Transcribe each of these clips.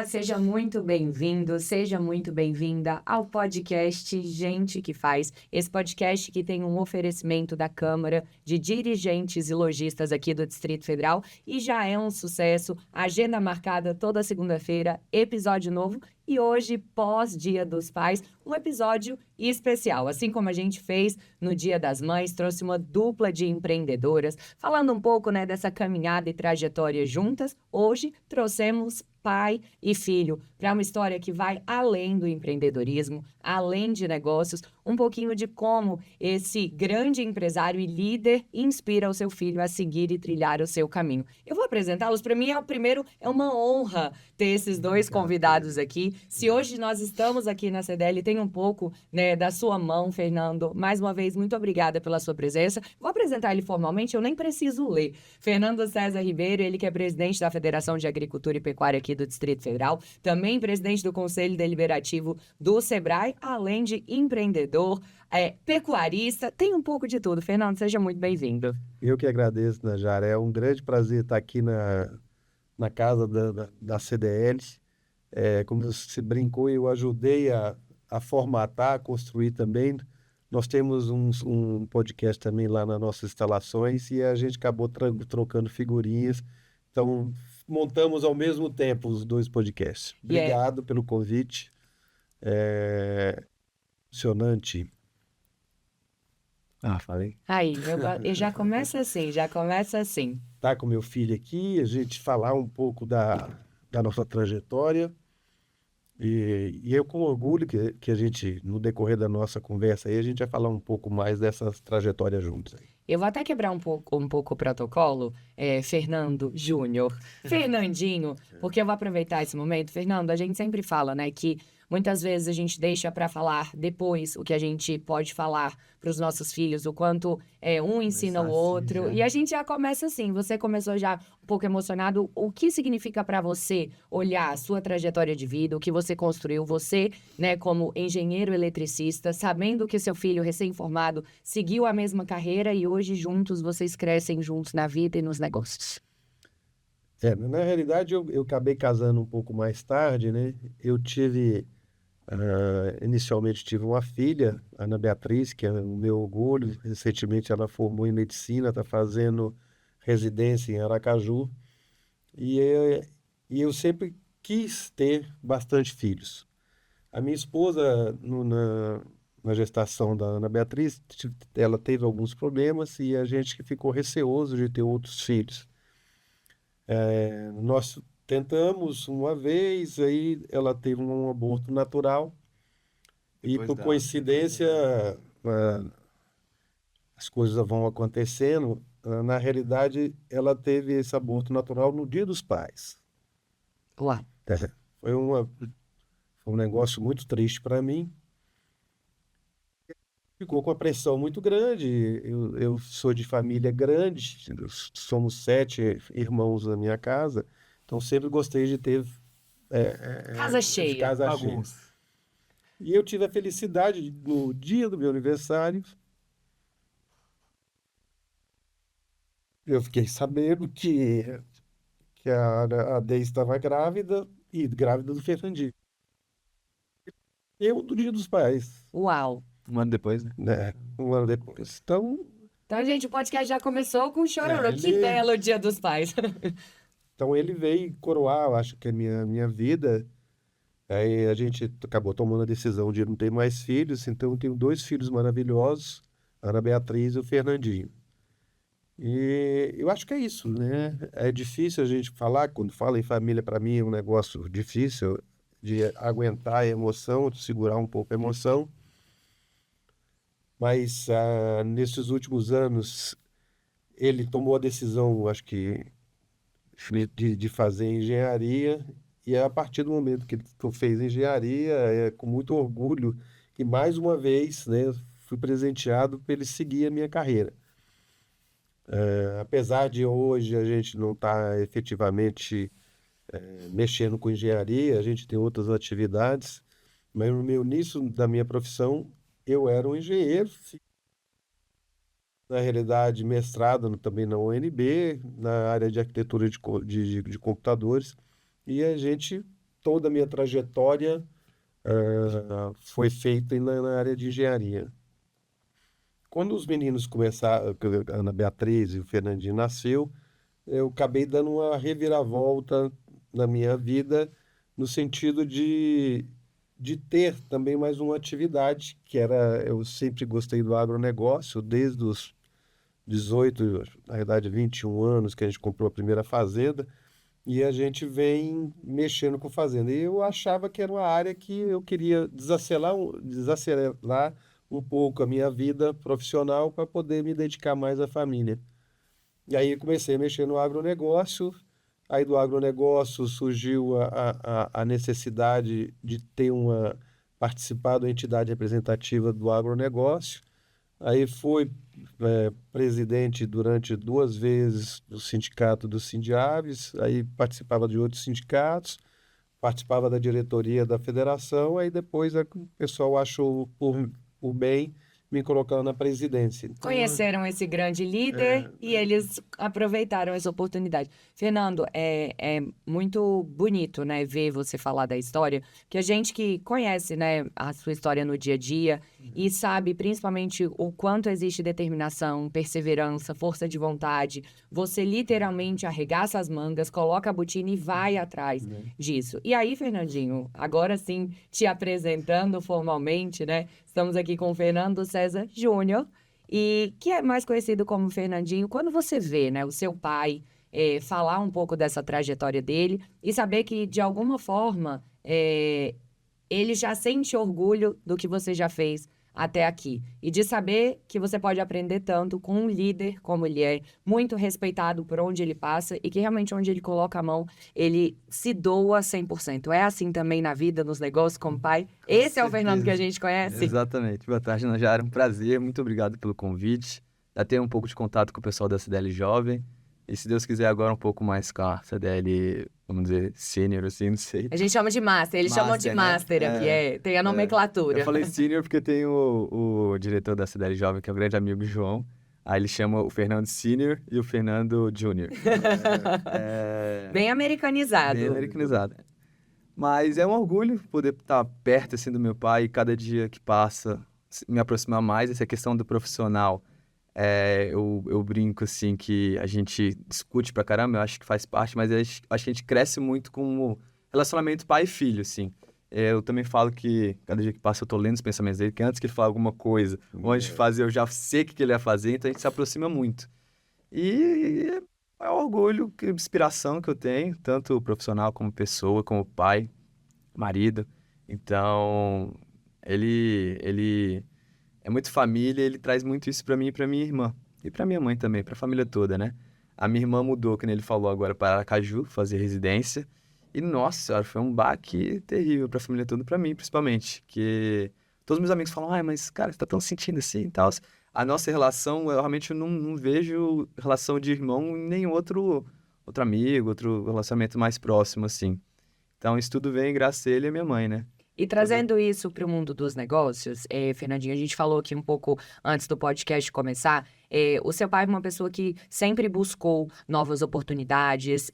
seja muito bem-vindo, seja muito bem-vinda ao podcast Gente que Faz. Esse podcast que tem um oferecimento da Câmara de Dirigentes e Lojistas aqui do Distrito Federal e já é um sucesso. Agenda marcada toda segunda-feira, episódio novo e hoje, pós-Dia dos Pais, um episódio especial. Assim como a gente fez no Dia das Mães, trouxe uma dupla de empreendedoras, falando um pouco, dessa caminhada e trajetória juntas. Hoje, trouxemos pai e filho para uma história que vai além do empreendedorismo, além de negócios, um pouquinho de como esse grande empresário e líder inspira o seu filho a seguir e trilhar o seu caminho. Eu vou apresentá-los. Para mim, é uma honra ter esses dois convidados aqui. Se hoje nós estamos aqui na CDL, tem um pouco, da sua mão, Fernando. Mais uma vez, muito obrigada pela sua presença. Vou apresentar ele formalmente, eu nem preciso ler. Fernando César Ribeiro, ele que é presidente da Federação de Agricultura e Pecuária aqui do Distrito Federal, também presidente do Conselho Deliberativo do Sebrae, além de empreendedor, pecuarista, tem um pouco de tudo. Fernando, seja muito bem-vindo. Eu que agradeço, Najara. É um grande prazer estar aqui na casa da CDL. Como você brincou, eu ajudei a formatar, a construir também. Nós temos um podcast também lá nas nossas instalações e a gente acabou trocando figurinhas. Então, montamos ao mesmo tempo os dois podcasts. Obrigado pelo convite. Emocionante. Falei. Aí, eu já começa assim. Tá com meu filho aqui, a gente falar um pouco da nossa trajetória. E eu com orgulho que a gente, no decorrer da nossa conversa aí, a gente vai falar um pouco mais dessa trajetória juntos aí. Eu vou até quebrar um pouco o protocolo, Fernando Júnior, Fernandinho, porque eu vou aproveitar esse momento. Fernando, a gente sempre fala, que muitas vezes a gente deixa para falar depois o que a gente pode falar para os nossos filhos, o quanto um ensina o outro. E a gente já começa assim, você começou já um pouco emocionado. O que significa para você olhar a sua trajetória de vida, o que você construiu, você, como engenheiro eletricista, sabendo que seu filho recém-formado seguiu a mesma carreira e hoje juntos vocês crescem juntos na vida e nos negócios? Na realidade, eu acabei casando um pouco mais tarde, né? Eu inicialmente tive uma filha, Ana Beatriz, que é o meu orgulho. Recentemente ela formou em medicina, está fazendo residência em Aracaju. E eu sempre quis ter bastante filhos. A minha esposa, na gestação da Ana Beatriz, ela teve alguns problemas e a gente ficou receoso de ter outros filhos. Nós tentamos uma vez, aí ela teve um aborto natural e, por coincidência, as coisas vão acontecendo. Na realidade, ela teve esse aborto natural no Dia dos Pais. Uau. Foi um negócio muito triste para mim. Ficou com a pressão muito grande. Eu sou de família grande, somos 7 irmãos na minha casa, então sempre gostei de ter Casa cheia. casa cheia. E eu tive a felicidade, no dia do meu aniversário, eu fiquei sabendo que a Deise estava grávida, e grávida do Fernandinho. Eu, do Dia dos Pais, Uau. Um ano depois, né? um ano depois. Então, Gente, o podcast já começou com chororô. Que belo Dia dos Pais. Então ele veio coroar, eu acho que a minha vida. Aí a gente acabou tomando a decisão de não ter mais filhos, então eu tenho 2 filhos maravilhosos, a Ana Beatriz e o Fernandinho. E eu acho que é isso, né? É difícil a gente falar, quando fala em família, para mim é um negócio difícil de aguentar a emoção, de segurar um pouco a emoção. Mas nesses últimos anos, ele tomou a decisão, acho que, de fazer engenharia. E é a partir do momento que ele fez engenharia, é com muito orgulho que, mais uma vez, né, fui presenteado por ele seguir a minha carreira. Apesar de hoje a gente não estar efetivamente mexendo com engenharia, a gente tem outras atividades, mas no início da minha profissão, eu era um engenheiro, na realidade, mestrado também na UNB, na área de arquitetura de computadores, e a gente toda a minha trajetória foi feita na área de engenharia. Quando os meninos começaram, a Ana Beatriz e o Fernandinho nasceu, eu acabei dando uma reviravolta na minha vida, no sentido de ter também mais uma atividade, eu sempre gostei do agronegócio, desde os 18, na verdade 21 anos que a gente comprou a primeira fazenda, e a gente vem mexendo com fazenda. E eu achava que era uma área que eu queria desacelerar um pouco a minha vida profissional para poder me dedicar mais à família. E aí comecei a mexer no agronegócio. Aí do agronegócio surgiu a necessidade de participar da entidade representativa do agronegócio. Aí fui presidente durante 2 vezes do sindicato do Sindiaves, aí participava de outros sindicatos, participava da diretoria da federação, aí depois o pessoal achou por bem me colocar na presidência. Então, Conheceram esse grande líder e eles aproveitaram essa oportunidade. Fernando, é muito bonito, né, ver você falar da história, que a gente que conhece, né, a sua história no dia a dia e sabe principalmente o quanto existe determinação, perseverança, força de vontade, você literalmente arregaça as mangas, coloca a botina e vai atrás disso. E aí, Fernandinho, agora sim, te apresentando formalmente, né, estamos aqui com o Fernando César Júnior, e que é mais conhecido como Fernandinho. Quando você vê, né, o seu pai falar um pouco dessa trajetória dele e saber que, de alguma forma, ele já sente orgulho do que você já fez até aqui. E de saber que você pode aprender tanto com um líder como ele é, muito respeitado por onde ele passa e que realmente onde ele coloca a mão, ele se doa 100%. É assim também na vida, nos negócios, como pai? Esse é o Fernando que a gente conhece? Exatamente. Boa tarde, Najara. Um prazer. Muito obrigado pelo convite. Já tenho um pouco de contato com o pessoal da CDL Jovem. E se Deus quiser, agora um pouco mais com a CDL, vamos dizer, sênior, assim, não sei. A gente chama de master, eles chamam de master aqui, tem a nomenclatura. Eu falei sênior porque tem o diretor da CDL Jovem, que é o grande amigo João. Aí ele chama o Fernando Sênior e o Fernando Júnior. Bem americanizado. Bem americanizado. Mas é um orgulho poder estar perto, assim, do meu pai e cada dia que passa me aproximar mais. Essa questão do profissional. Eu brinco, assim, que a gente discute pra caramba, eu acho que faz parte, mas acho que a gente cresce muito com o relacionamento pai e filho, assim. Eu também falo que cada dia que passa eu tô lendo os pensamentos dele, que antes que ele falar alguma coisa, ou antes de fazer, eu já sei o que ele ia fazer, então a gente se aproxima muito. E é um orgulho, inspiração que eu tenho, tanto profissional como pessoa, como pai, marido. Então, ele é muito família, ele traz muito isso pra mim e pra minha irmã. E pra minha mãe também, pra família toda, né? A minha irmã mudou, como ele falou agora, para Aracaju, fazer residência. E, nossa senhora, foi um baque terrível pra família toda, pra mim, principalmente. Que todos meus amigos falam, mas, cara, você tá tão sentindo assim e tal. A nossa relação, eu realmente não vejo relação de irmão em nenhum outro amigo, outro relacionamento mais próximo, assim. Então, isso tudo vem graças a ele e a minha mãe, né? E trazendo isso para o mundo dos negócios, Fernandinho, a gente falou aqui um pouco antes do podcast começar, o seu pai é uma pessoa que sempre buscou novas oportunidades,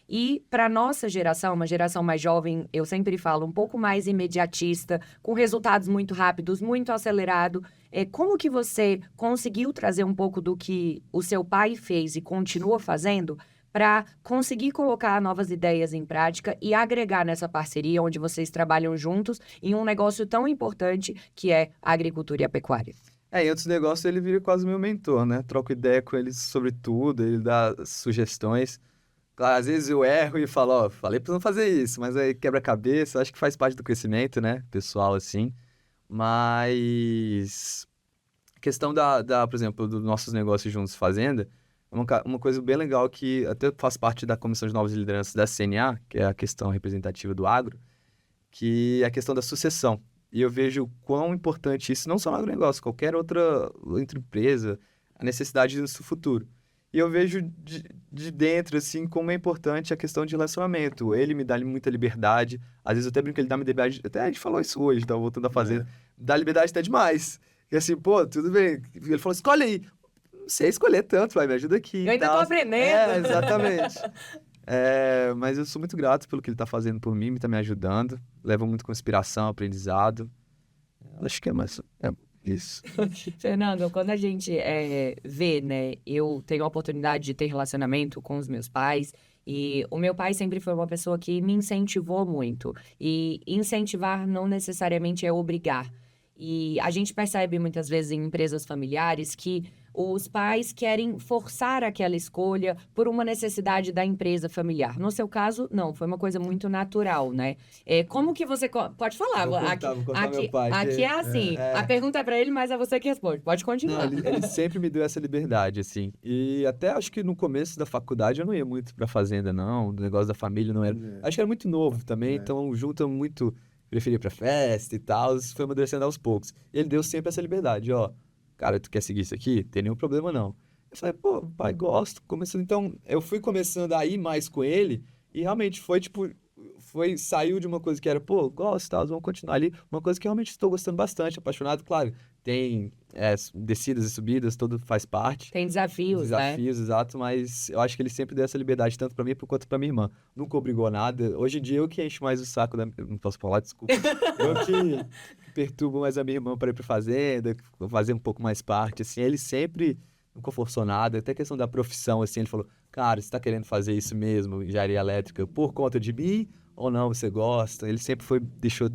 e para nossa geração, uma geração mais jovem, eu sempre falo, um pouco mais imediatista, com resultados muito rápidos, muito acelerado. Como que você conseguiu trazer um pouco do que o seu pai fez e continua fazendo para conseguir colocar novas ideias em prática e agregar nessa parceria onde vocês trabalham juntos em um negócio tão importante que é a agricultura e a pecuária? Em outros negócios ele vira quase meu mentor, né? Troco ideia com ele sobre tudo, ele dá sugestões. Claro, às vezes eu erro e falo, falei pra não fazer isso, mas aí quebra a cabeça, acho que faz parte do crescimento, né? Pessoal, assim. Mas a questão por exemplo, dos nossos negócios juntos fazenda, uma coisa bem legal que até faz parte da Comissão de Novas Lideranças da CNA, que é a questão representativa do agro, que é a questão da sucessão. E eu vejo quão importante isso, não só no agronegócio, qualquer outra empresa, a necessidade disso no futuro. E eu vejo de dentro, assim, como é importante a questão de relacionamento. Ele me dá muita liberdade, às vezes eu até brinco que ele dá liberdade, até a gente falou isso hoje, tá voltando a fazer, dá liberdade até demais. E assim, pô, tudo bem. Ele falou, escolhe aí. Não sei escolher tanto, vai, me ajuda aqui. Eu ainda tô aprendendo. Exatamente. Mas eu sou muito grato pelo que ele tá fazendo por mim, tá me ajudando. Levo muito com inspiração, aprendizado. Acho que é mais isso. Fernando, quando a gente vê, né, eu tenho a oportunidade de ter relacionamento com os meus pais e o meu pai sempre foi uma pessoa que me incentivou muito. E incentivar não necessariamente é obrigar. E a gente percebe muitas vezes em empresas familiares que os pais querem forçar aquela escolha por uma necessidade da empresa familiar. No seu caso, não, foi uma coisa muito natural, né? Como que você... Pode falar. Vou contar meu pai. Aqui é assim, a pergunta é pra ele, mas é você que responde. Pode Não, continuar. ele sempre me deu essa liberdade, assim. E até acho que no começo da faculdade eu não ia muito pra fazenda, não. O negócio da família não era... Acho que era muito novo também, então junta muito... Preferia ir pra festa e tal, foi amadurecendo aos poucos. Ele deu sempre essa liberdade, ó. Cara, tu quer seguir isso aqui? Tem nenhum problema, não. Eu falei, pô, pai, gosto. Começando, então, eu fui começando a ir mais com ele e realmente foi, tipo... Saiu de uma coisa que era, pô, gosto, tal, vamos continuar ali. Uma coisa que realmente estou gostando bastante, apaixonado, claro. Tem descidas e subidas, tudo faz parte. Tem desafios, né? Desafios, exato, mas eu acho que ele sempre deu essa liberdade, tanto pra mim quanto pra minha irmã. Nunca obrigou a nada. Hoje em dia eu que encho mais o saco da... Não posso falar, desculpa. Eu que perturbo mais a minha irmã para ir pra fazenda, fazer um pouco mais parte, assim. Ele sempre nunca forçou nada, até questão da profissão, assim, ele falou, cara, você tá querendo fazer isso mesmo, engenharia elétrica, por conta de mim ou não, você gosta? Ele sempre deixou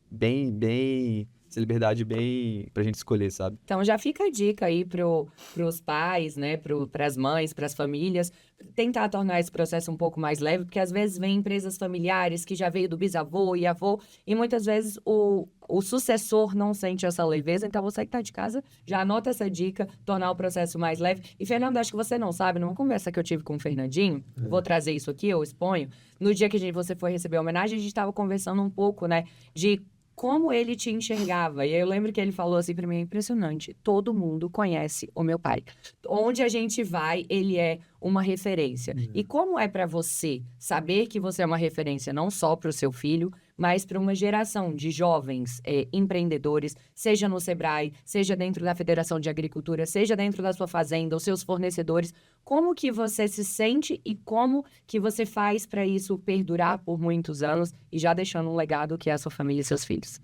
bem, essa liberdade bem pra gente escolher, sabe? Então já fica a dica aí pros pais, né, pras mães, pras famílias, tentar tornar esse processo um pouco mais leve, porque às vezes vem empresas familiares que já veio do bisavô e avô, e muitas vezes o sucessor não sente essa leveza, então você que tá de casa, já anota essa dica, tornar o processo mais leve. E Fernando, acho que você não sabe, numa conversa que eu tive com o Fernandinho, vou trazer isso aqui, eu exponho, no dia que você foi receber a homenagem, a gente estava conversando um pouco, né, de como ele te enxergava. E aí eu lembro que ele falou assim pra mim, é impressionante, todo mundo conhece o meu pai. Onde a gente vai, ele é uma referência. E como é pra você saber que você é uma referência não só pro seu filho, mas para uma geração de jovens empreendedores, seja no Sebrae, seja dentro da Federação de Agricultura, seja dentro da sua fazenda, os seus fornecedores, como que você se sente e como que você faz para isso perdurar por muitos anos e já deixando um legado que é a sua família e seus filhos?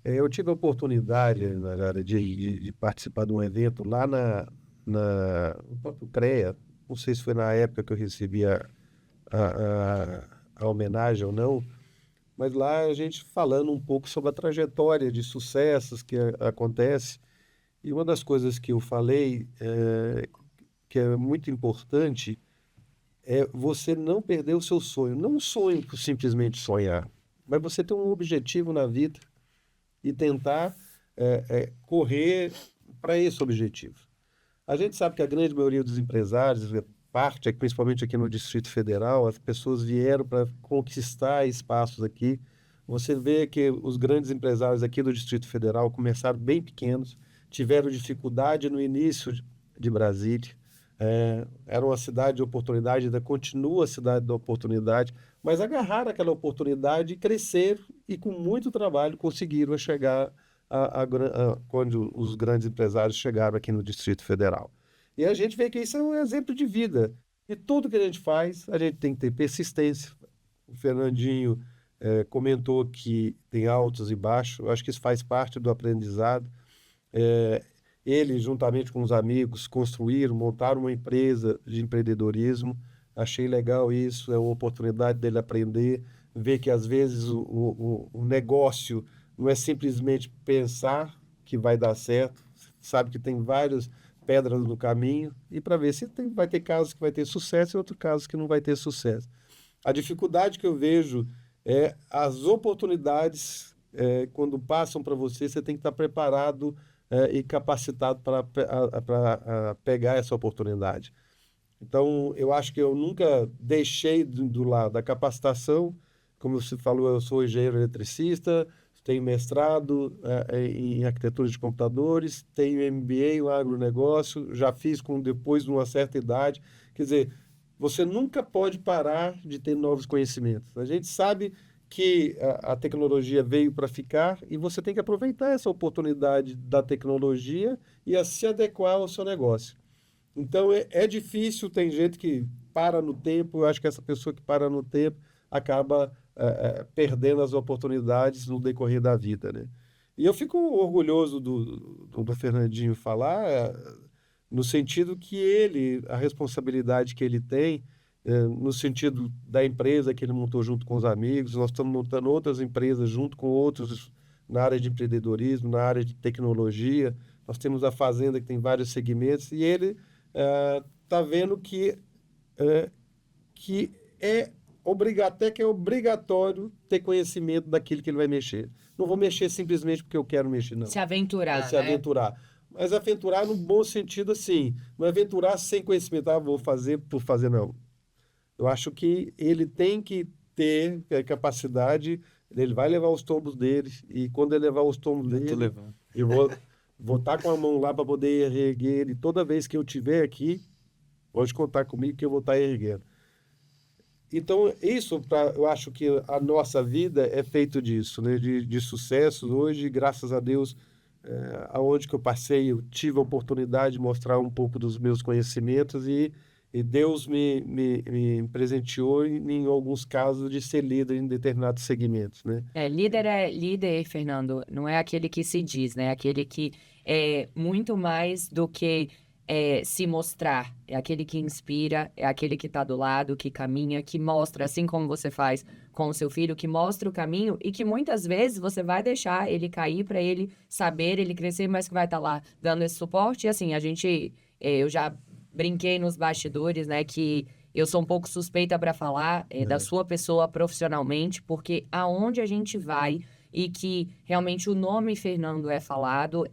Eu tive a oportunidade, Nayara, de participar de um evento lá no próprio CREA. Não sei se foi na época que eu recebi a homenagem ou não, mas lá a gente falando um pouco sobre a trajetória de sucessos que acontece. E uma das coisas que eu falei, que é muito importante, é você não perder o seu sonho. Não um sonho por simplesmente sonhar, mas você ter um objetivo na vida e tentar correr para esse objetivo. A gente sabe que a grande maioria dos empresários, principalmente aqui no Distrito Federal, as pessoas vieram para conquistar espaços aqui. Você vê que os grandes empresários aqui do Distrito Federal começaram bem pequenos, tiveram dificuldade no início de Brasília. Era uma cidade de oportunidade, ainda continua a cidade da oportunidade, mas agarraram aquela oportunidade e cresceram e com muito trabalho conseguiram chegar quando os grandes empresários chegaram aqui no Distrito Federal. E a gente vê que isso é um exemplo de vida. E tudo que a gente faz, a gente tem que ter persistência. O Fernandinho comentou que tem altos e baixos. Eu acho que isso faz parte do aprendizado. Ele, juntamente com os amigos, montaram uma empresa de empreendedorismo. Achei legal isso, é uma oportunidade dele aprender, ver que às vezes o negócio não é simplesmente pensar que vai dar certo, sabe que tem várias pedras no caminho, e para ver se vai ter casos que vai ter sucesso e outros casos que não vai ter sucesso. A dificuldade que eu vejo é as oportunidades, quando passam para você, você tem que estar preparado e capacitado para pegar essa oportunidade. Então, eu acho que eu nunca deixei do lado da capacitação. Como você falou, eu sou engenheiro eletricista, tenho mestrado em arquitetura de computadores, tenho MBA em agronegócio, já fiz depois de uma certa idade. Quer dizer, você nunca pode parar de ter novos conhecimentos. A gente sabe que a tecnologia veio para ficar e você tem que aproveitar essa oportunidade da tecnologia e se adequar ao seu negócio. Então, é difícil, tem gente que para no tempo, eu acho que essa pessoa que para no tempo acaba perdendo as oportunidades no decorrer da vida, né? E eu fico orgulhoso do Fernandinho falar, no sentido que a responsabilidade que ele tem, no sentido da empresa que ele montou junto com os amigos, nós estamos montando outras empresas junto com outros na área de empreendedorismo, na área de tecnologia, nós temos a Fazenda que tem vários segmentos, e ele está vendo que até que é obrigatório ter conhecimento daquilo que ele vai mexer. Não vou mexer simplesmente porque eu quero mexer, não. Se aventurar, Se aventurar. Mas aventurar no bom sentido, assim. Não aventurar sem conhecimento. Vou fazer por fazer, não. Eu acho que ele tem que ter a capacidade, ele vai levar os tombos dele, e quando ele levar os tombos Tô dele, levando. eu vou estar com a mão lá para poder erguer ele. Toda vez que eu estiver aqui, pode contar comigo que eu vou estar erguendo. Então, eu acho que a nossa vida é feito disso, né? De sucessos. Hoje, graças a Deus, aonde que eu passei, eu tive a oportunidade de mostrar um pouco dos meus conhecimentos e Deus me presenteou, em alguns casos, de ser líder em determinados segmentos, né? Líder, Fernando, não é aquele que se diz, né? É aquele que é muito mais do que se mostrar. É aquele que inspira, é aquele que está do lado, que caminha, que mostra, assim como você faz com o seu filho, que mostra o caminho e que muitas vezes você vai deixar ele cair para ele saber, ele crescer, mas que vai estar lá dando esse suporte. E assim, eu já brinquei nos bastidores, né, que eu sou um pouco suspeita para falar da sua pessoa profissionalmente, porque aonde a gente vai e que realmente o nome Fernando é falado,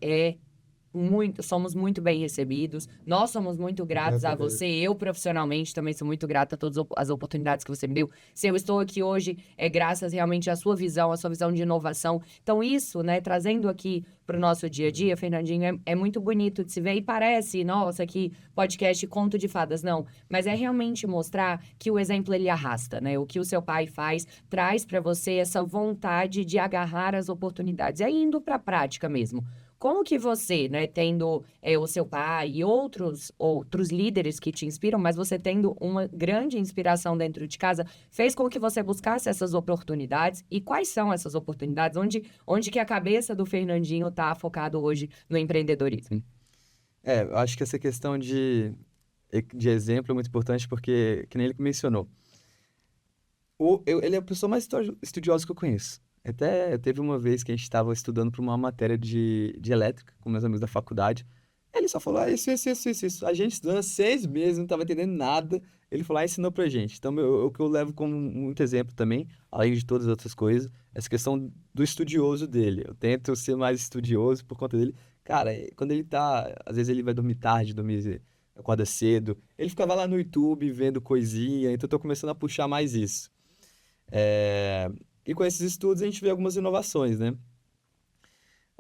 somos muito bem recebidos. Nós somos muito gratos a você. Eu, profissionalmente, também sou muito grata a todas as oportunidades que você me deu. Se eu estou aqui hoje, é graças realmente à sua visão de inovação. Então, isso, né, trazendo aqui para o nosso dia a dia, Fernandinho, é muito bonito de se ver. E parece, nossa, que podcast conto de fadas. Não, mas é realmente mostrar que o exemplo, ele arrasta, né? O que o seu pai faz, traz para você essa vontade de agarrar as oportunidades. É indo para a prática mesmo. Como que você, né, tendo o seu pai e outros líderes que te inspiram, mas você tendo uma grande inspiração dentro de casa, fez com que você buscasse essas oportunidades? E quais são essas oportunidades? Onde que a cabeça do Fernandinho está focado hoje no empreendedorismo? Eu acho que essa questão de exemplo é muito importante porque, que nem ele mencionou, ele é a pessoa mais estudiosa que eu conheço. Até teve uma vez que a gente estava estudando para uma matéria de elétrica com meus amigos da faculdade. Ele só falou, isso. A gente estudando há 6 meses, não estava entendendo nada. Ele falou, ensinou pra gente. Então, o que eu levo como muito exemplo também, além de todas as outras coisas, essa questão do estudioso dele. Eu tento ser mais estudioso por conta dele. Cara, quando ele tá... Às vezes ele vai dormir tarde, acorda cedo. Ele ficava lá no YouTube vendo coisinha, então eu tô começando a puxar mais isso. E com esses estudos a gente vê algumas inovações, né?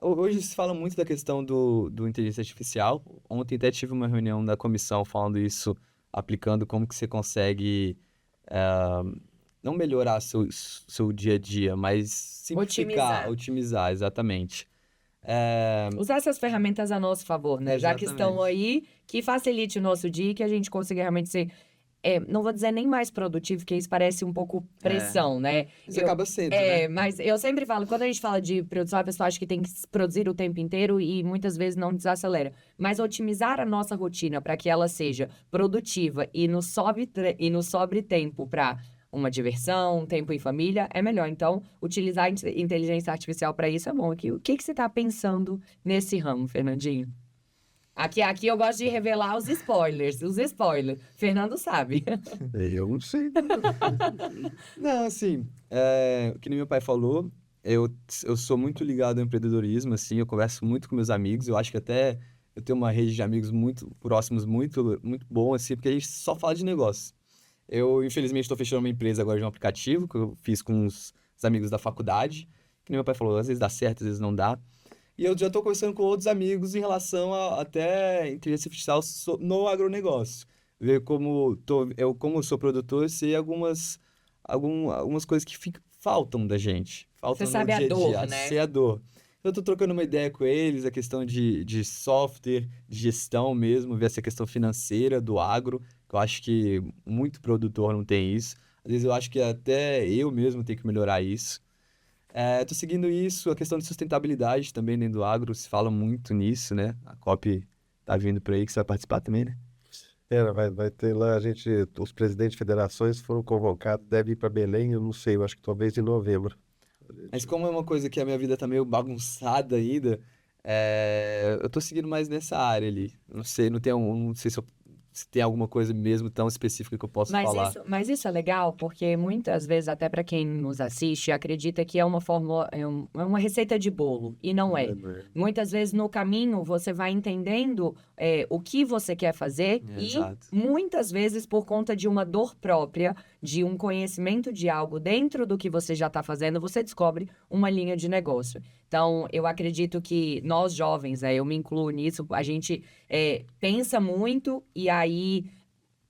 Hoje se fala muito da questão do inteligência artificial. Ontem até tive uma reunião da comissão falando isso, aplicando como que você consegue não melhorar seu dia a dia, mas simplificar, otimizar, exatamente. Usar essas ferramentas a nosso favor, né? Já que estão aí, que facilite o nosso dia e que a gente consiga realmente ser... não vou dizer nem mais produtivo, porque isso parece um pouco pressão, né? Isso acaba sendo, né? Mas eu sempre falo, quando a gente fala de produção, a pessoa acha que tem que produzir o tempo inteiro e muitas vezes não desacelera. Mas otimizar a nossa rotina para que ela seja produtiva e nos sobre tempo para uma diversão, um tempo em família, é melhor. Então, utilizar a inteligência artificial para isso é bom. O que você está pensando nesse ramo, Fernandinho? Aqui eu gosto de revelar os spoilers. Fernando sabe. Eu não sei. Não, assim, o que nem meu pai falou, eu sou muito ligado ao empreendedorismo, assim, eu converso muito com meus amigos, eu acho que até eu tenho uma rede de amigos muito próximos, muito, muito bom, assim, porque a gente só fala de negócio. Eu, infelizmente, estou fechando uma empresa agora de um aplicativo que eu fiz com os amigos da faculdade, que nem meu pai falou, às vezes dá certo, às vezes não dá. E eu já estou conversando com outros amigos em relação a até inteligência artificial no agronegócio. Ver como eu sou produtor, sei algumas coisas que faltam da gente. Faltam Você sabe no dia a dor, dia, né? sei a dor. Eu tô trocando uma ideia com eles, a questão de software, de gestão mesmo, ver essa questão financeira do agro, que eu acho que muito produtor não tem isso. Às vezes eu acho que até eu mesmo tenho que melhorar isso. Tô seguindo isso, a questão de sustentabilidade também dentro do agro, se fala muito nisso, né? A COP tá vindo por aí, que você vai participar também, né? Vai ter lá, os presidentes de federações foram convocados, deve ir para Belém, eu não sei, eu acho que talvez em novembro. Mas como é uma coisa que a minha vida tá meio bagunçada ainda, eu tô seguindo mais nessa área ali. Não sei, não sei se tem alguma coisa mesmo tão específica que eu posso falar. Mas isso é legal, porque muitas vezes, até para quem nos assiste, acredita que é uma fórmula, é uma receita de bolo, e não é. Muitas vezes, no caminho, você vai entendendo o que você quer fazer Exato. e, muitas vezes, por conta de uma dor própria, de um conhecimento de algo dentro do que você já está fazendo, você descobre uma linha de negócio. Então, eu acredito que nós jovens, eu me incluo nisso, a gente pensa muito e aí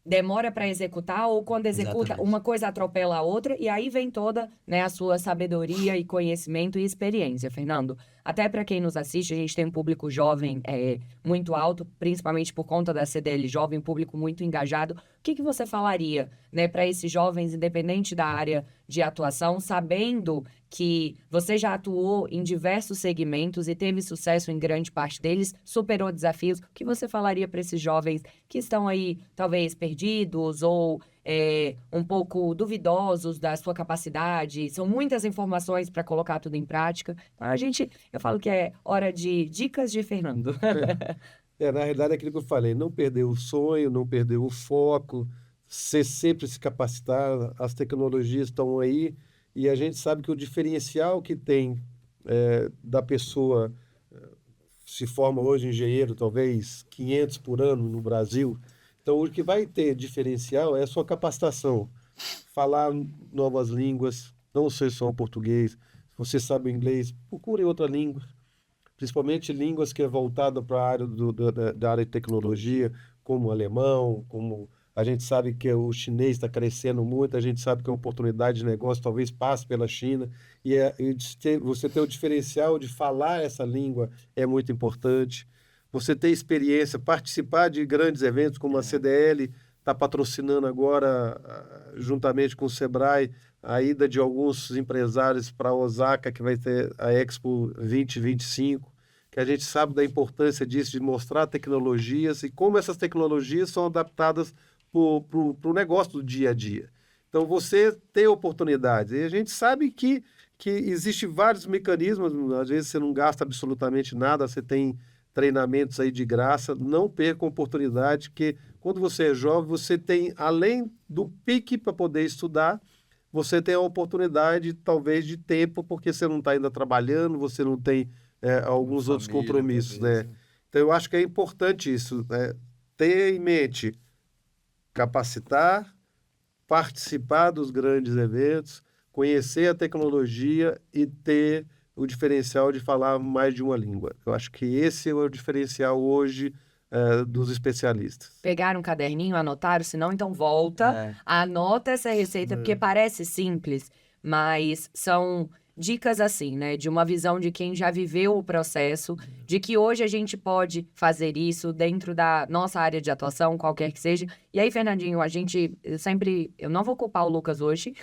demora para executar, ou quando executa, Exatamente. uma coisa atropela a outra, e aí vem toda, né, a sua sabedoria e conhecimento e experiência, Fernando. Até para quem nos assiste, a gente tem um público jovem muito alto, principalmente por conta da CDL Jovem, um público muito engajado. O que você falaria, né, para esses jovens, independente da área de atuação, sabendo que você já atuou em diversos segmentos e teve sucesso em grande parte deles, superou desafios? O que você falaria para esses jovens que estão aí, talvez, perdidos ou um pouco duvidosos da sua capacidade? São muitas informações para colocar tudo em prática. Eu falo que é hora de dicas de Fernando. Na realidade, é aquilo que eu falei, não perder o sonho, não perder o foco, sempre se capacitar, as tecnologias estão aí, e a gente sabe que o diferencial que tem da pessoa, se forma hoje engenheiro, talvez 500 por ano no Brasil, então o que vai ter diferencial é a sua capacitação, falar novas línguas, não sei só o português, se você sabe o inglês, procure outra língua, principalmente línguas que é voltada para a área da área de tecnologia, como o alemão, como a gente sabe que o chinês está crescendo muito, a gente sabe que a oportunidade de negócio talvez passe pela China, você ter o diferencial de falar essa língua é muito importante. Você ter experiência, participar de grandes eventos como a CDL está patrocinando agora, juntamente com o Sebrae, a ida de alguns empresários para Osaka, que vai ter a Expo 2025, que a gente sabe da importância disso, de mostrar tecnologias e como essas tecnologias são adaptadas para o negócio do dia a dia. Então, você tem oportunidades. E a gente sabe que existem vários mecanismos, às vezes você não gasta absolutamente nada, você tem treinamentos aí de graça, não perca a oportunidade, que quando você é jovem, você tem, além do pique para poder estudar, você tem a oportunidade, talvez, de tempo, porque você não está ainda trabalhando, você não tem alguns outros compromissos, né? Então, eu acho que é importante isso, né? Ter em mente, capacitar, participar dos grandes eventos, conhecer a tecnologia e ter o diferencial de falar mais de uma língua. Eu acho que esse é o diferencial hoje dos especialistas. Pegaram um caderninho, anotaram, se não, então volta, anota essa receita, porque parece simples, mas são dicas assim, né, de uma visão de quem já viveu o processo, de que hoje a gente pode fazer isso dentro da nossa área de atuação, qualquer que seja. E aí, Fernandinho, eu não vou culpar o Lucas hoje,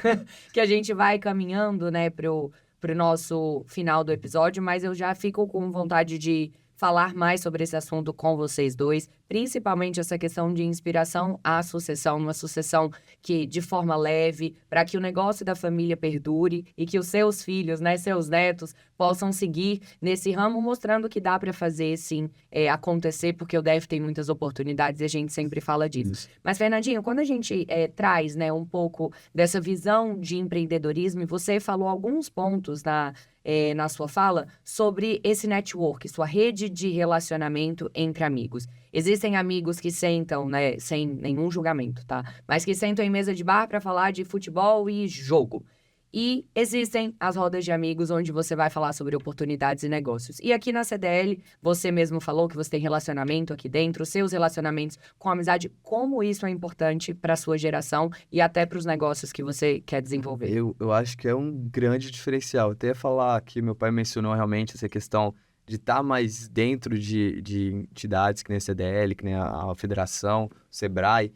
que a gente vai caminhando, né, pro nosso final do episódio, mas eu já fico com vontade de falar mais sobre esse assunto com vocês dois, principalmente essa questão de inspiração à sucessão, uma sucessão que, de forma leve, para que o negócio da família perdure e que os seus filhos, né, seus netos, possam seguir nesse ramo, mostrando que dá para fazer, sim, acontecer, porque o DF tem muitas oportunidades e a gente sempre fala disso. Isso. Mas, Fernandinho, quando a gente traz, né, um pouco dessa visão de empreendedorismo, e você falou alguns pontos na sua fala sobre esse network, sua rede de relacionamento entre amigos. Existem amigos que sentam, né, sem nenhum julgamento, tá? Mas que sentam em mesa de bar para falar de futebol e jogo. E existem as rodas de amigos, onde você vai falar sobre oportunidades e negócios. E aqui na CDL, você mesmo falou que você tem relacionamento aqui dentro, seus relacionamentos com amizade, como isso é importante para a sua geração e até para os negócios que você quer desenvolver. Eu acho que é um grande diferencial. Até falar que meu pai mencionou realmente essa questão de estar mais dentro de entidades que nem a CDL, que nem a Federação, o Sebrae,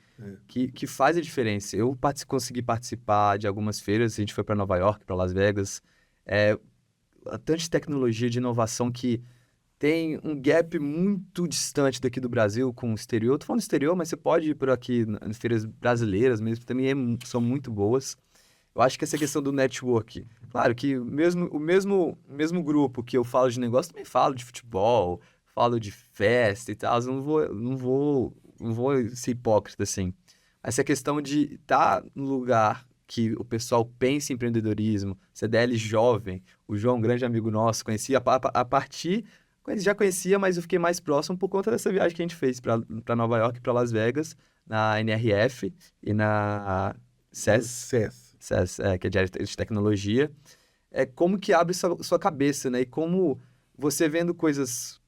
que faz a diferença. Eu consegui participar de algumas feiras, a gente foi para Nova York, para Las Vegas, tanto de tecnologia, de inovação que tem um gap muito distante daqui do Brasil com o exterior. Eu tô falando exterior, mas você pode ir por aqui nas feiras brasileiras mesmo, também são muito boas. Eu acho que essa questão do network, claro que o mesmo grupo que eu falo de negócio, também falo de futebol, falo de festa e tal, eu não vou ser hipócrita assim. Essa questão de estar no lugar que o pessoal pensa em empreendedorismo, CDL jovem, o João, um grande amigo nosso, conhecia a partir, já conhecia, mas eu fiquei mais próximo por conta dessa viagem que a gente fez para Nova York, para Las Vegas, na NRF e na CES, que é de área de tecnologia. Como que abre sua cabeça, né? E como você vendo coisas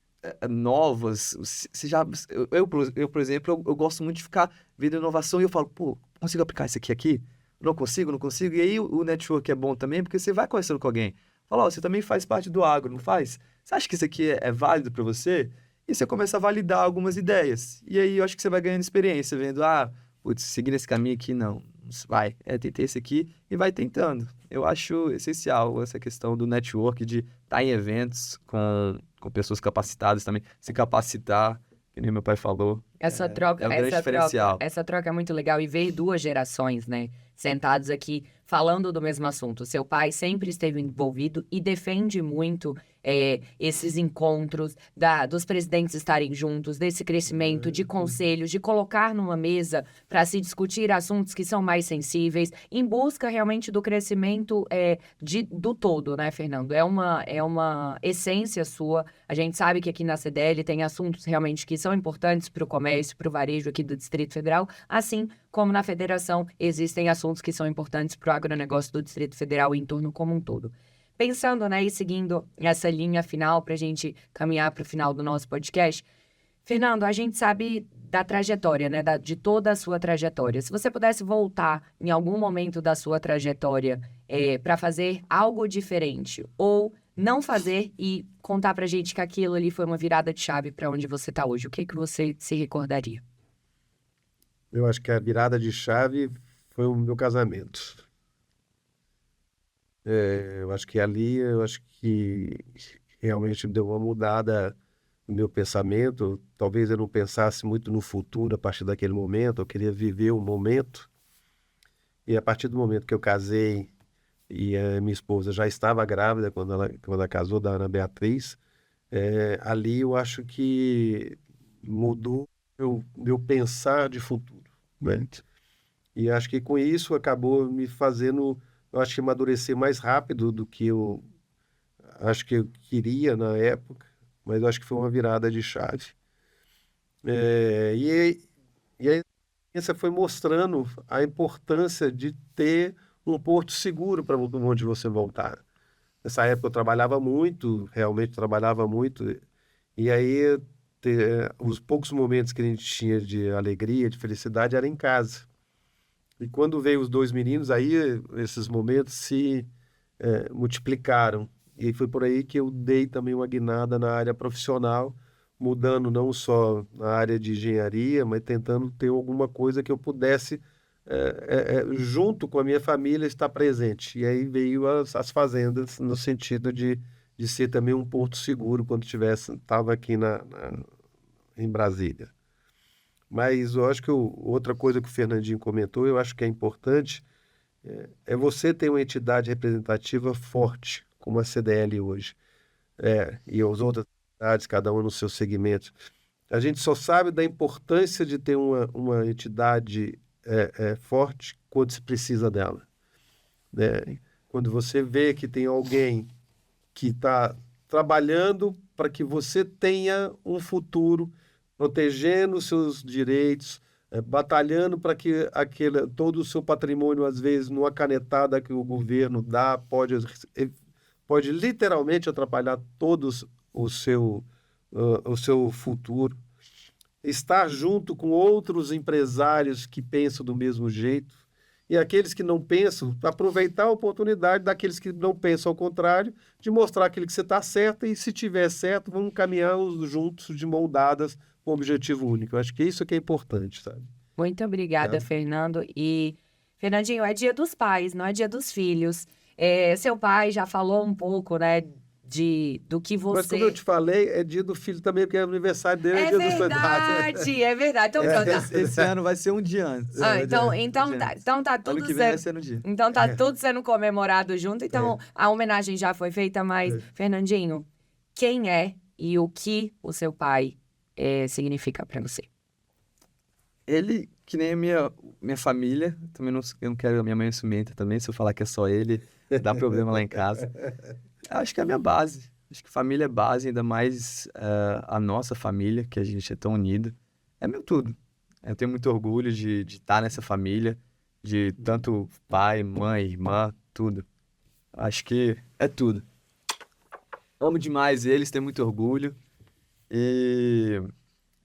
novas, você já... por exemplo, eu gosto muito de ficar vendo inovação e eu falo, pô, consigo aplicar isso aqui? Não consigo. E aí o network é bom também, porque você vai conversando com alguém. Fala, ó, você também faz parte do agro, não faz? Você acha que isso aqui é válido para você? E você começa a validar algumas ideias. E aí eu acho que você vai ganhando experiência, vendo, putz, seguir esse caminho aqui, não. Tentei esse aqui e vai tentando. Eu acho essencial essa questão do network, de estar em eventos com pessoas capacitadas também, se capacitar, que nem meu pai falou. Essa troca, é um grande diferencial. essa troca é muito legal e ver duas gerações, né, sentados aqui falando do mesmo assunto. Seu pai sempre esteve envolvido e defende muito esses encontros dos presidentes estarem juntos, desse crescimento de conselhos, de colocar numa mesa para se discutir assuntos que são mais sensíveis, em busca realmente do crescimento do todo, né, Fernando? É uma essência sua. A gente sabe que aqui na CDL tem assuntos realmente que são importantes para o comércio, para o varejo aqui do Distrito Federal, assim como na federação existem assuntos que são importantes para o agronegócio do Distrito Federal e em torno como um todo. Pensando, né, e seguindo essa linha final para a gente caminhar para o final do nosso podcast, Fernando, a gente sabe da trajetória, né, de toda a sua trajetória. Se você pudesse voltar em algum momento da sua trajetória para fazer algo diferente ou não fazer e contar para a gente que aquilo ali foi uma virada de chave para onde você está hoje, o que você se recordaria? Eu acho que a virada de chave foi o meu casamento. Eu acho que ali, realmente deu uma mudada no meu pensamento. Talvez eu não pensasse muito no futuro a partir daquele momento, eu queria viver o momento. E a partir do momento que eu casei e a minha esposa já estava grávida quando ela casou, da Ana Beatriz, ali eu acho que mudou meu pensar de futuro, né? E acho que com isso acabou me fazendo, eu acho que amadurecer mais rápido do que eu acho que eu queria na época, mas eu acho que foi uma virada de chave. E a experiência foi mostrando a importância de ter um porto seguro para onde você voltar. Nessa época eu trabalhava muito, realmente trabalhava muito, e aí os poucos momentos que a gente tinha de alegria, de felicidade, era em casa. E quando veio os dois meninos, aí esses momentos se multiplicaram. E foi por aí que eu dei também uma guinada na área profissional, mudando não só na área de engenharia, mas tentando ter alguma coisa que eu pudesse, junto com a minha família, estar presente. E aí veio as fazendas, no sentido de ser também um porto seguro quando estava aqui em Brasília. Mas eu acho que outra coisa que o Fernandinho comentou, eu acho que é importante, você ter uma entidade representativa forte, como a CDL hoje, e as outras entidades, cada uma no seu segmento. A gente só sabe da importância de ter uma entidade forte quando se precisa dela, né? Quando você vê que tem alguém que está trabalhando para que você tenha um futuro, protegendo os seus direitos, batalhando para que todo o seu patrimônio, às vezes, numa canetada que o governo dá, pode literalmente atrapalhar todos o seu futuro. Estar junto com outros empresários que pensam do mesmo jeito, e aqueles que não pensam, aproveitar a oportunidade daqueles que não pensam ao contrário, de mostrar aquilo que você está certo, e se tiver certo, vamos caminhar juntos, de mão dadas, com um objetivo único. Eu acho que isso que é importante, sabe? Muito obrigada, Fernando. E, Fernandinho, é dia dos pais, não é dia dos filhos. Seu pai já falou um pouco, né, do que Mas, como você... eu te falei, é dia do filho também, porque é aniversário dele, é dia dos pais. É verdade. Então, Esse ano vai ser um dia antes. então tá tudo Ano que vem vai sendo... ser no dia. Então tá tudo sendo comemorado junto. Então, a homenagem já foi feita, mas, Fernandinho, quem é e o que o seu pai significa para você? Ele, que nem a minha família, também eu não quero a minha mãe ciumenta também, se eu falar que é só ele, dá problema lá em casa. Acho que é a minha base. Acho que família é base, ainda mais a nossa família, que a gente é tão unido. É meu tudo. Eu tenho muito orgulho de estar nessa família, de tanto pai, mãe, irmã, tudo. Acho que é tudo. Amo demais eles, tenho muito orgulho. E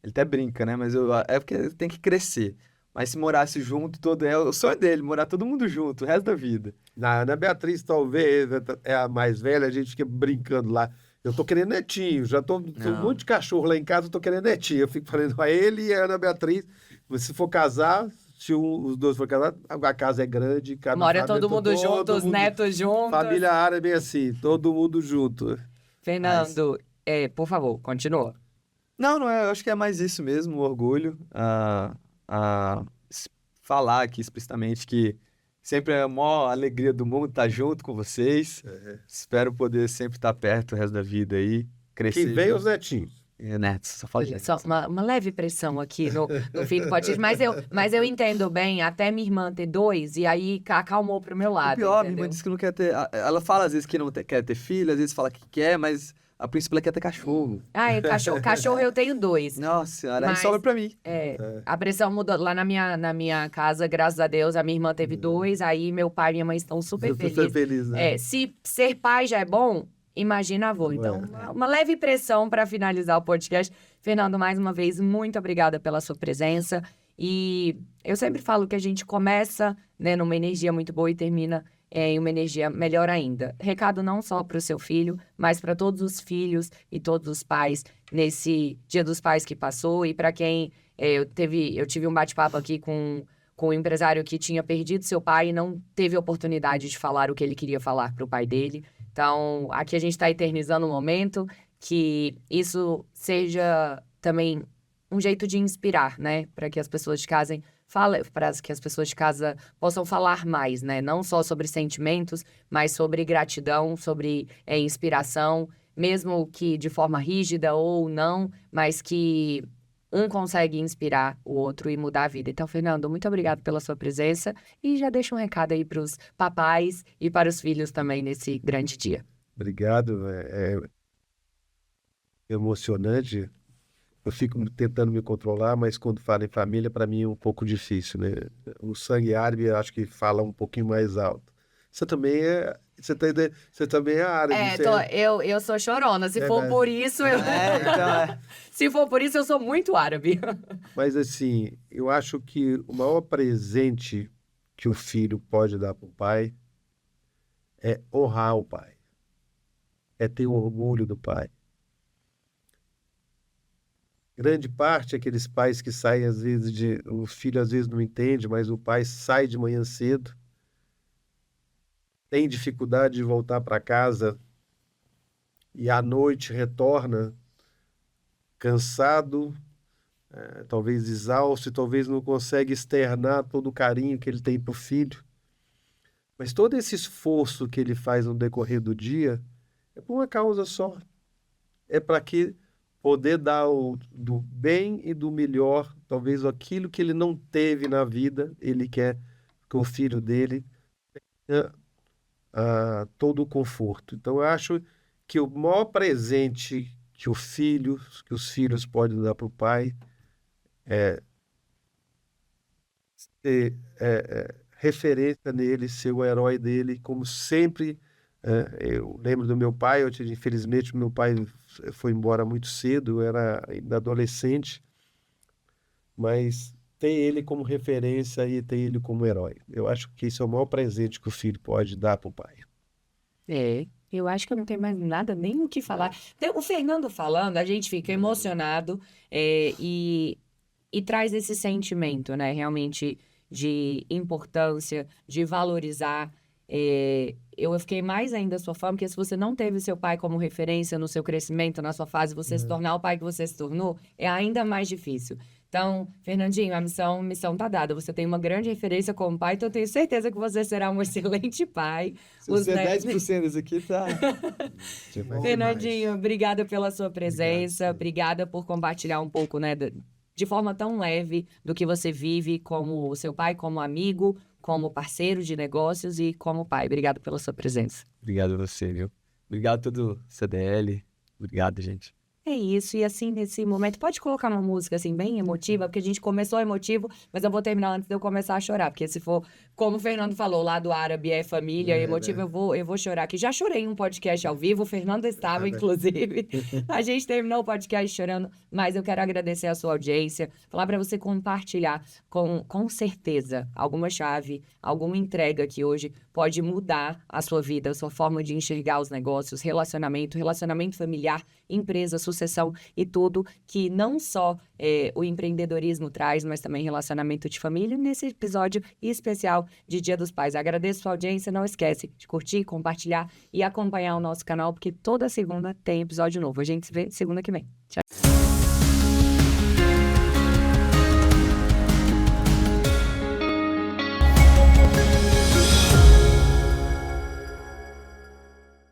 ele até brinca, né? Mas é porque tem que crescer. Mas se morasse junto, o sonho dele, morar todo mundo junto, o resto da vida. Na Ana Beatriz, talvez, é a mais velha, a gente fica brincando lá. Eu tô querendo netinho, já tô um monte de cachorro lá em casa, eu tô querendo netinho. Eu fico falando a ele e a Ana Beatriz, se for casar, se os dois for casar, a casa é grande. Mora todo mundo junto, os netos juntos. Família árabe é assim, todo mundo junto. Fernando, por favor, continua. Não é, eu acho que é mais isso mesmo, o orgulho. Falar aqui explicitamente que sempre é a maior alegria do mundo estar junto com vocês. Espero poder sempre estar perto o resto da vida aí, crescer. Que vem os netinhos. Netos, só fala de Só uma leve pressão aqui no fim do podcast, mas eu entendo bem, até minha irmã ter 2, e aí acalmou pro meu lado, O pior, minha entendeu? irmã disse que não quer ter... Ela fala às vezes que não quer ter filho, às vezes fala que quer, mas a princípio ela quer ter cachorro. Cachorro eu tenho 2. Nossa senhora, aí Mas- sobra pra mim. A pressão mudou. Lá na minha casa, graças a Deus, a minha irmã teve 2, aí meu pai e minha mãe estão super Eu tô felizes. feliz, né? Se ser pai já é bom, imagina avô. Então, uma leve pressão para finalizar o podcast. Fernando, mais uma vez, muito obrigada pela sua presença. E eu sempre falo que a gente começa, né, numa energia muito boa e termina em uma energia melhor ainda. Recado não só para o seu filho, mas para todos os filhos e todos os pais nesse Dia dos Pais que passou. E para quem eu tive um bate-papo aqui com um empresário que tinha perdido seu pai e não teve oportunidade de falar o que ele queria falar para o pai dele. Então, aqui a gente está eternizando o momento, que isso seja também um jeito de inspirar, né? Para que as pessoas de casa para que as pessoas de casa possam falar mais, né? Não só sobre sentimentos, mas sobre gratidão, sobre inspiração, mesmo que de forma rígida ou não, mas que um consegue inspirar o outro e mudar a vida. Então, Fernando, muito obrigado pela sua presença e já deixa um recado aí para os papais e para os filhos também nesse grande dia. Obrigado. É emocionante. Eu fico tentando me controlar, mas quando falo em família, para mim é um pouco difícil, né? O sangue árabe, eu acho que fala um pouquinho mais alto. Você também é, você também é árabe. Eu sou chorona. Se for por isso, se for por isso, eu sou muito árabe. Mas assim, eu acho que o maior presente que o filho pode dar para o pai é honrar o pai, é ter orgulho do pai. Grande parte é aqueles pais que saem, às vezes, o filho às vezes não entende, mas o pai sai de manhã cedo, tem dificuldade de voltar para casa e à noite retorna cansado, talvez exausto, e talvez não consegue externar todo o carinho que ele tem para o filho. Mas todo esse esforço que ele faz no decorrer do dia é por uma causa só. É para que poder dar do bem e do melhor, talvez aquilo que ele não teve na vida, ele quer que o filho dele tenha todo o conforto. Então, eu acho que o maior presente que os filhos podem dar para o pai é ter referência nele, ser o herói dele, como sempre. Eu lembro do meu pai, infelizmente, meu pai foi embora muito cedo, eu era ainda adolescente, mas ter ele como referência e ter ele como herói. Eu acho que isso é o maior presente que o filho pode dar para o pai. Eu acho que eu não tenho mais nada nem o que falar. O Fernando falando, a gente fica emocionado e traz esse sentimento, né? Realmente de importância, de valorizar. Eu fiquei mais ainda sua fã, porque se você não teve seu pai como referência no seu crescimento, na sua fase, você se tornar o pai que você se tornou, é ainda mais difícil. Então, Fernandinho, a missão tá dada. Você tem uma grande referência como pai, então eu tenho certeza que você será um excelente pai. Se você der 10% disso aqui, tá. Fernandinho, obrigada pela sua presença, obrigada por compartilhar um pouco, né, de forma tão leve do que você vive como o seu pai, como amigo, como parceiro de negócios e como pai. Obrigado pela sua presença. Obrigado a você, viu? Obrigado a todo o CDL. Obrigado, gente. É isso, e assim, nesse momento, pode colocar uma música, assim, bem emotiva, porque a gente começou emotivo, mas eu vou terminar antes de eu começar a chorar, porque se for, como o Fernando falou, lá do árabe é família, emotivo, eu vou chorar aqui. Já chorei em um podcast ao vivo, o Fernando estava, inclusive. A gente terminou o podcast chorando, mas eu quero agradecer a sua audiência, falar para você compartilhar com certeza alguma chave, alguma entrega que hoje pode mudar a sua vida, a sua forma de enxergar os negócios, relacionamento familiar, empresa, sucessão e tudo que não só o empreendedorismo traz, mas também relacionamento de família nesse episódio especial de Dia dos Pais. Agradeço a sua audiência, não esquece de curtir, compartilhar e acompanhar o nosso canal, porque toda segunda tem episódio novo. A gente se vê segunda que vem. Tchau, tchau.